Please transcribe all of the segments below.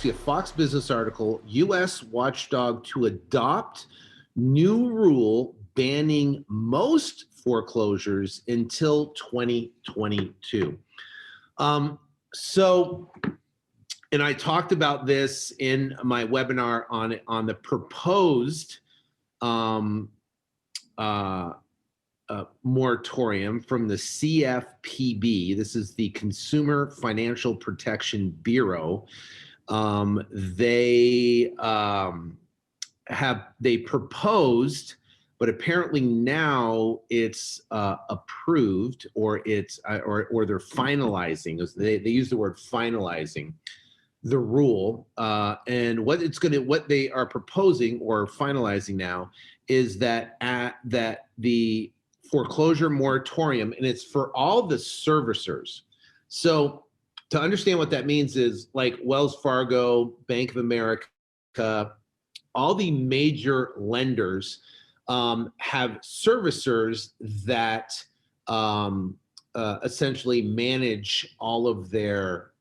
actually a Fox Business article, U.S. watchdog to adopt new rule banning most foreclosures until 2022. And I talked about this in my webinar on the proposed moratorium from the CFPB. This is the Consumer Financial Protection Bureau. They proposed, but apparently now it's approved, or it's or they're finalizing. They use the word finalizing the rule, and what they are proposing or finalizing now is that that the foreclosure moratorium, and it's for all the servicers. So to understand what that means is, like Wells Fargo, Bank of America, all the major lenders have servicers that essentially manage all of their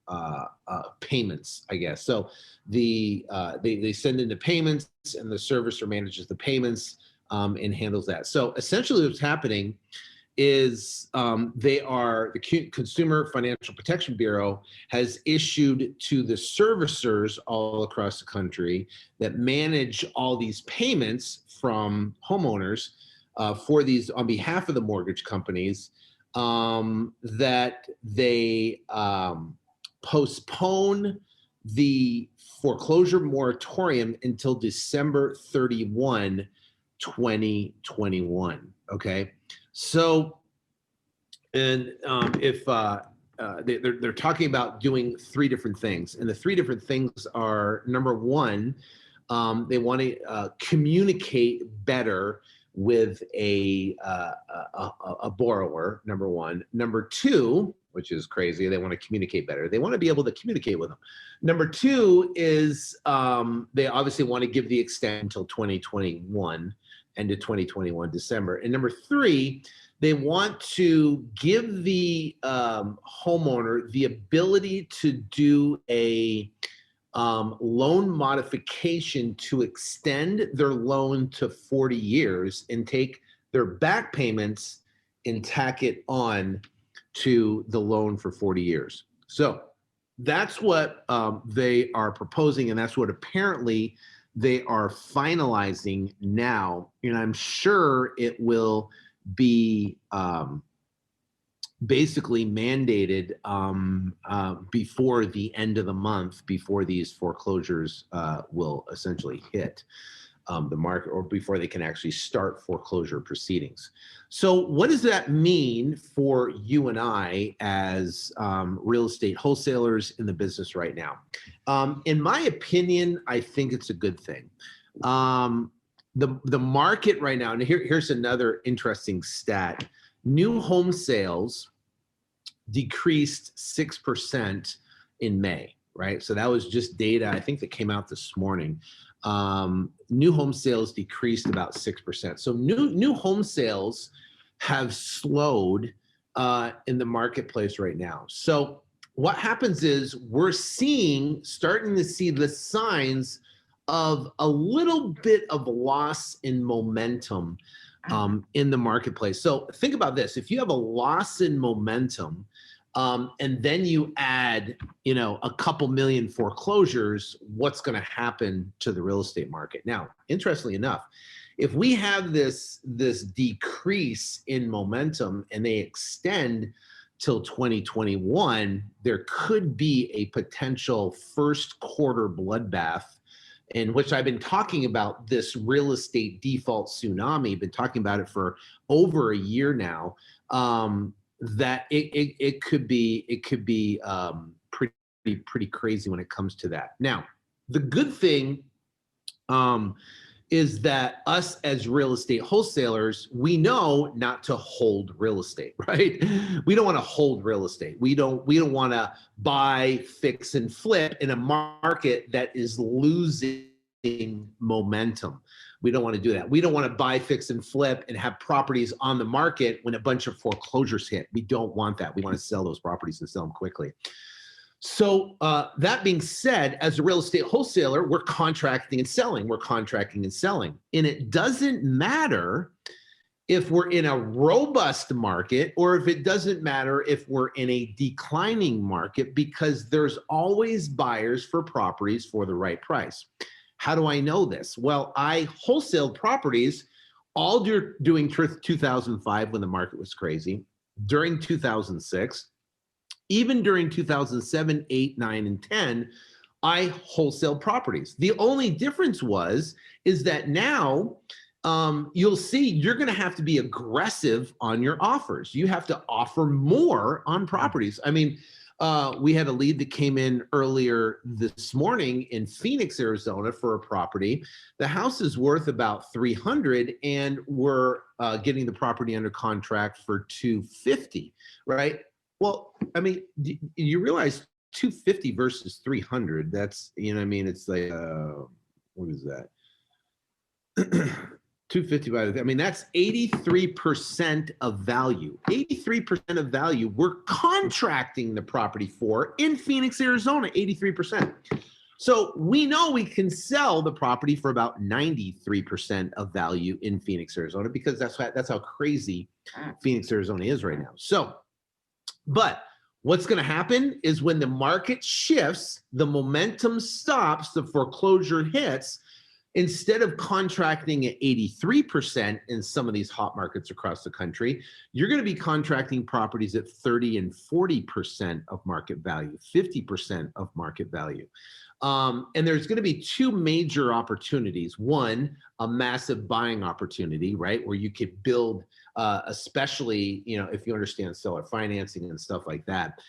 payments, I guess. So they send in the payments, and the servicer manages the payments and handles that. So essentially what's happening is the Consumer Financial Protection Bureau has issued to the servicers all across the country that manage all these payments from homeowners for these on behalf of the mortgage companies, that they postpone the foreclosure moratorium until December 31, 2021. Okay, so and if they're talking about doing three different things, and the three different things are: number one, they want to communicate better with a borrower. Number one. Number two, which is crazy, they want to communicate better. They want to be able to communicate with them. Number two is they obviously want to give the extent until 2021, end of 2021, December. And number three, they want to give the homeowner the ability to do a loan modification to extend their loan to 40 years and take their back payments and tack it on to the loan for 40 years. So that's what they are proposing, and that's what apparently they are finalizing now. And I'm sure it will be basically mandated before the end of the month, before these foreclosures will essentially hit the market, or before they can actually start foreclosure proceedings. So what does that mean for you and I as real estate wholesalers in the business right now? In my opinion, I think it's a good thing. The market right now, and here's another interesting stat: new home sales decreased 6% in May, right? So that was just data, I think, that came out this morning. New home sales decreased about 6%. So new home sales have slowed in the marketplace right now. So what happens is we're starting to see the signs of a little bit of loss in momentum in the marketplace. So think about this: if you have a loss in momentum, and then you add, a couple million foreclosures, what's going to happen to the real estate market? Now, interestingly enough, if we have this decrease in momentum and they extend till 2021, there could be a potential first quarter bloodbath, in which I've been talking about this real estate default tsunami, been talking about it for over a year now, that it could be pretty crazy when it comes to that. Now, the good thing is that us as real estate wholesalers, we know not to hold real estate, right? We don't want to hold real estate. We don't want to buy, fix, and flip in a market that is losing momentum. We don't want to do that. We don't want to buy, fix, and flip and have properties on the market when a bunch of foreclosures hit. We don't want that. We want to sell those properties and sell them quickly. So that being said, as a real estate wholesaler, we're contracting and selling. We're contracting and selling. And it doesn't matter if we're in a robust market or if it doesn't matter if we're in a declining market, because there's always buyers for properties for the right price. How do I know this? Well, I wholesaled properties all during 2005 when the market was crazy, during 2006, even during 2007, 8, 9, and 10, I wholesaled properties. The only difference is that now you'll see you're going to have to be aggressive on your offers. You have to offer more on properties. I mean, we had a lead that came in earlier this morning in Phoenix, Arizona for a property. The house is worth about 300 and we're getting the property under contract for 250, right? Well, I mean, you realize 250 versus 300, that's, you know what I mean? It's like, what is that? 250 by, I mean, that's 83% of value. 83% of value we're contracting the property for in Phoenix, Arizona, 83%. So we know we can sell the property for about 93% of value in Phoenix, Arizona, because that's how crazy Phoenix, Arizona is right now. So, but what's going to happen is when the market shifts, the momentum stops, the foreclosure hits, instead of contracting at 83% in some of these hot markets across the country, you're going to be contracting properties at 30 and 40% of market value, 50% of market value. And there's going to be two major opportunities. One, a massive buying opportunity, right? Where you could build, especially, you know, if you understand seller financing and stuff like that.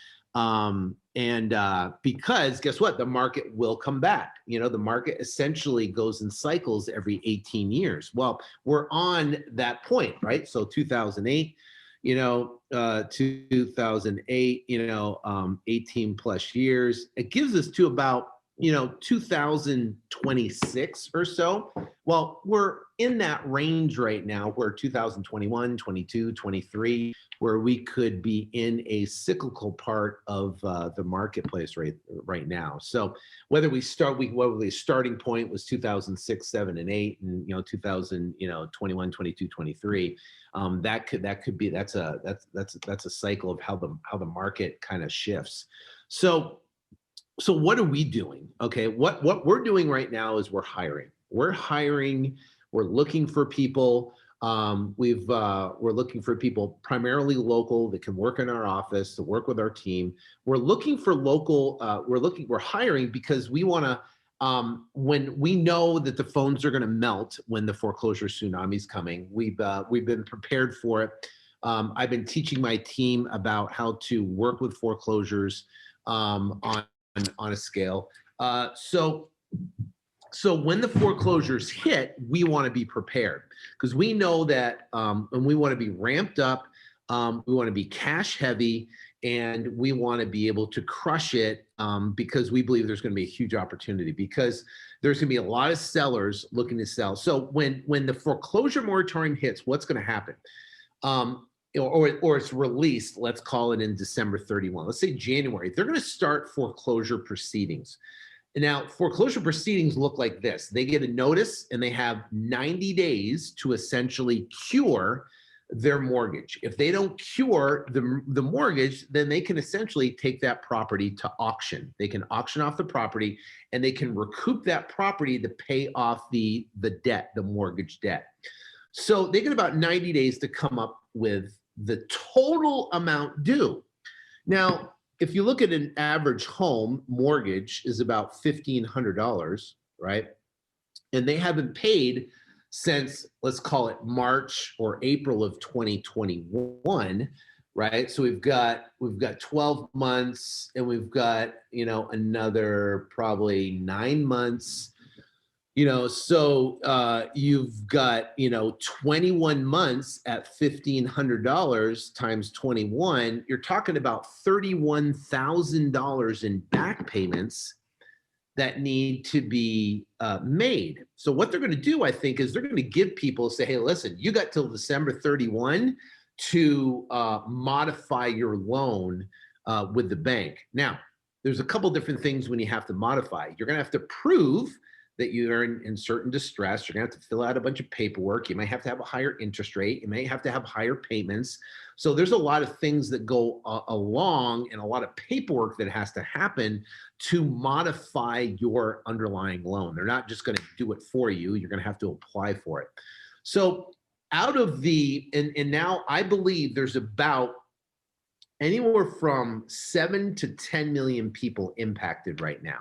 Because guess what? The market will come back. You know, the market essentially goes in cycles every 18 years. Well, we're on that point, right? So 2008, you know, 2008, you know, 18 plus years. It gives us to about, you know, 2026 or so. Well, we're in that range right now where 2021, 22, 23, where we could be in a cyclical part of the marketplace right now. So whether the starting point was 2006, 7, and 8, and, you know, 2000, you know, 21, 22, 23, that could be, that's a cycle of how the market kind of shifts. So what are we doing? Okay, what we're doing right now is we're hiring. We're looking for people. We're looking for people primarily local that can work in our office, to work with our team. We're looking for local. We're hiring because we want to. When we know that the phones are going to melt when the foreclosure tsunami is coming, we've been prepared for it. I've been teaching my team about how to work with foreclosures on a scale. So when the foreclosures hit, we want to be prepared because we know that, and we want to be ramped up. We want to be cash heavy, and we want to be able to crush it because we believe there's going to be a huge opportunity, because there's going to be a lot of sellers looking to sell. So when the foreclosure moratorium hits, what's going to happen? Or it's released, let's call it in December 31. Let's say January. They're going to start foreclosure proceedings. Now, foreclosure proceedings look like this. They get a notice and they have 90 days to essentially cure their mortgage. If they don't cure the mortgage, then they can essentially take that property to auction. They can auction off the property and they can recoup that property to pay off the debt, the mortgage debt. So they get about 90 days to come up with the total amount due. Now, if you look at an average home mortgage is about $1,500, right? And they haven't paid since, let's call it March or April of 2021, right? So we've got 12 months and we've got, you know, another probably 9 months. You know, so you've got, you know, 21 months at $1,500 times 21, you're talking about $31,000 in back payments that need to be made. So what they're going to do, I think, is they're going to give people, say, hey, listen, you got till December 31 to modify your loan with the bank. Now, there's a couple different things when you have to modify. You're going to have to prove that you are in certain distress. You're going to have to fill out a bunch of paperwork. You might have to have a higher interest rate. You may have to have higher payments. So there's a lot of things that go along and a lot of paperwork that has to happen to modify your underlying loan. They're not just going to do it for you. You're going to have to apply for it. So out of the, and now I believe there's about anywhere from 7 to 10 million people impacted right now.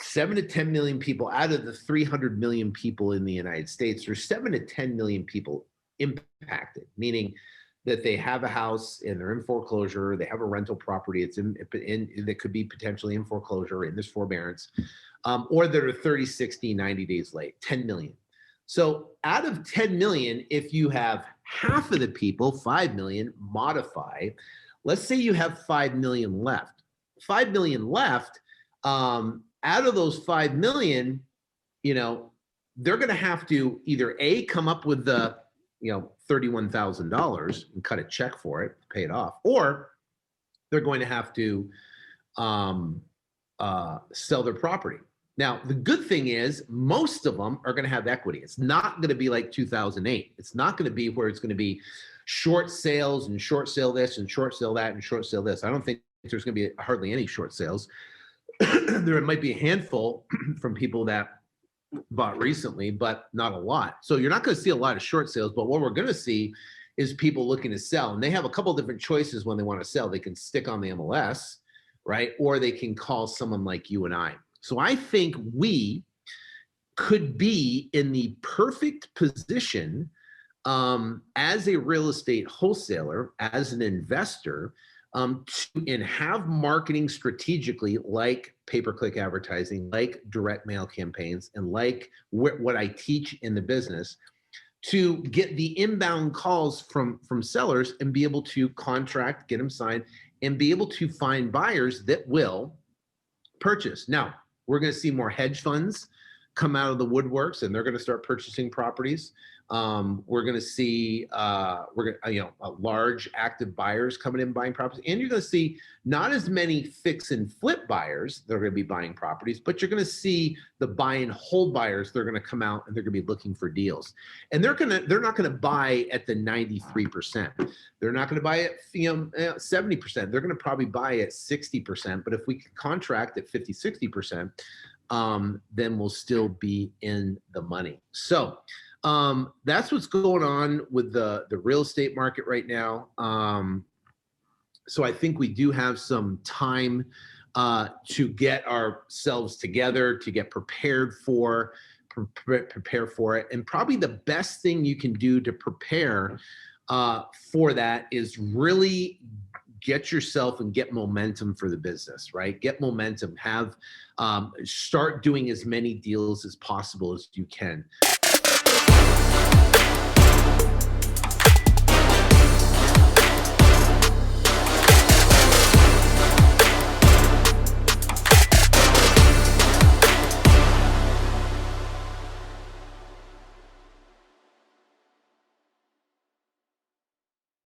7 to 10 million people out of the 300 million people in the United States, there's 7 to 10 million people impacted, meaning that they have a house and they're in foreclosure, they have a rental property, it's in that could be potentially in foreclosure in this forbearance, or that are 30, 60, 90 days late, 10 million. So out of 10 million, if you have half of the people, 5 million, modify, let's say you have 5 million left. 5 million left, out of those 5 million, you know, they're going to have to either A, come up with the, you know, $31,000 and cut a check for it, pay it off, or they're going to have to sell their property. Now, the good thing is most of them are going to have equity. It's not going to be like 2008. It's not going to be where it's going to be short sales and short sale this and short sale that and short sale this. I don't think there's going to be hardly any short sales. There might be a handful from people that bought recently, but not a lot. So you're not going to see a lot of short sales, but what we're going to see is people looking to sell, and they have a couple different choices when they want to sell. They can stick on the MLS, right? Or they can call someone like you and I. So I think we could be in the perfect position as a real estate wholesaler, as an investor, and have marketing strategically, like pay-per-click advertising, like direct mail campaigns, and like what I teach in the business, to get the inbound calls from sellers and be able to contract, get them signed, and be able to find buyers that will purchase. Now, we're going to see more hedge funds come out of the woodworks, and they're going to start purchasing properties. We're going to see large active buyers coming in buying properties, and you're going to see not as many fix and flip buyers that are going to be buying properties, but you're going to see the buy and hold buyers. They're going to come out and they're going to be looking for deals, and they're not going to buy at the 93%. They're not going to buy at 70%. They're going to probably buy at 60%. But if we can contract at 50, 60%, then we'll still be in the money. So that's what's going on with the real estate market right now. So I think we do have some time to get ourselves together, to get prepared for it. And probably the best thing you can do to prepare for that is really get yourself and get momentum for the business, right? Get momentum, start doing as many deals as possible as you can.